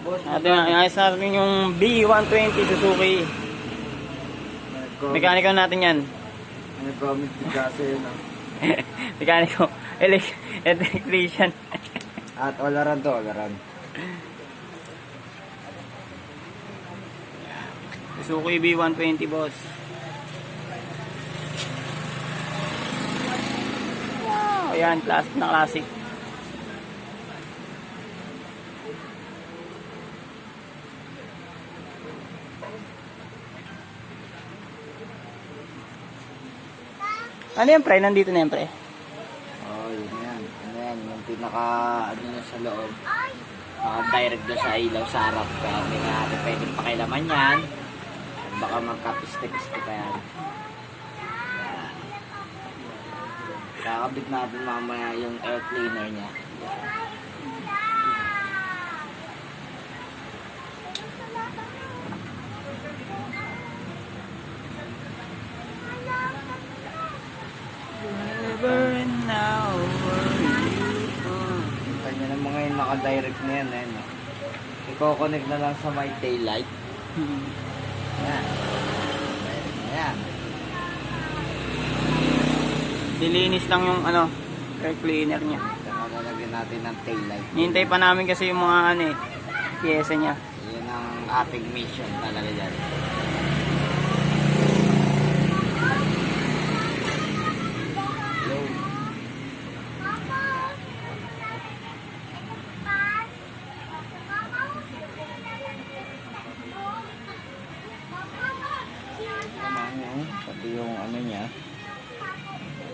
Ayos natin yung B120 Suzuki. Mekaniko natin yan. Nag-comment din kasi yun. Mekaniko. Electrician. At olaran to, olaran. Suzuki B120 boss. Wow, ayan, classic na classic. Ano yan pre? Nandito na yan pre? Oh, yun yan. Ano yan, yung pinaka, ano yun sa loob. Direct doon sa ilaw sa harap. Kaya hindi nga natin pwedeng pakilaman yan. Baka magkapiste-piste pa yan. Kakabit natin mamaya yung air cleaner niya. Kanya ng mga yung naka-direct na yan. Ayan, i-connect na lang sa my taillight. Ayan. Ayan. Dilinis lang yung ano, air cleaner niya. Saka lalagyan natin ng taillight. Hintay pa namin kasi yung mga ano eh, piyesa niya. Yan ang ating mission talaga dyan. Pati yung ano niya,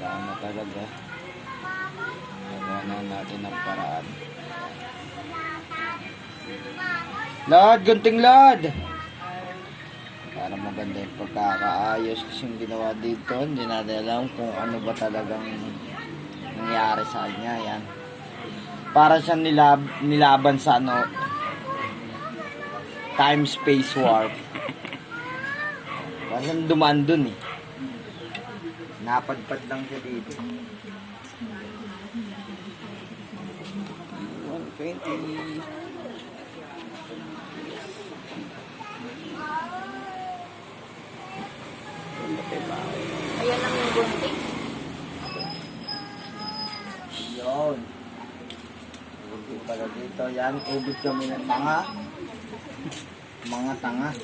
wala na talaga. Gagawa na natin ng paraan. Lord, gunting Lord! Para maganda yung pagkakaayos kasi yung ginawa dito, hindi natin alam kung ano ba talagang nangyari sa kanya. Yan. Para siyang nilaban sa ano, time-space warp. Parang dumaan dun eh. Napadpad lang siya dito. 120. Ayan lang yung gunting. Yun. Ubod pala dito. Yan, ubod kami ng tanga. Mga tanga.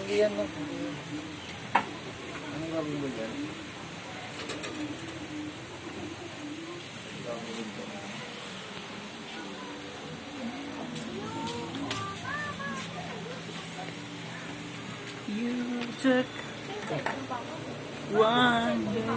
Hindi yan lang. Anong gawin mo dyan? You took one day.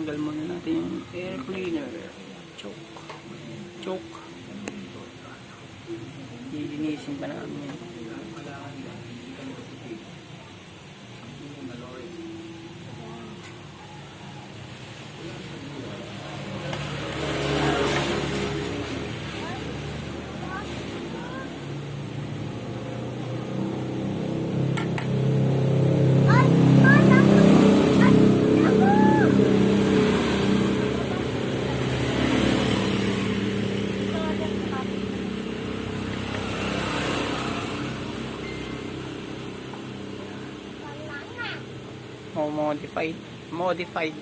Tanggal muna natin yung air cleaner. Choke. Lilinisin pa namin yan. Modified.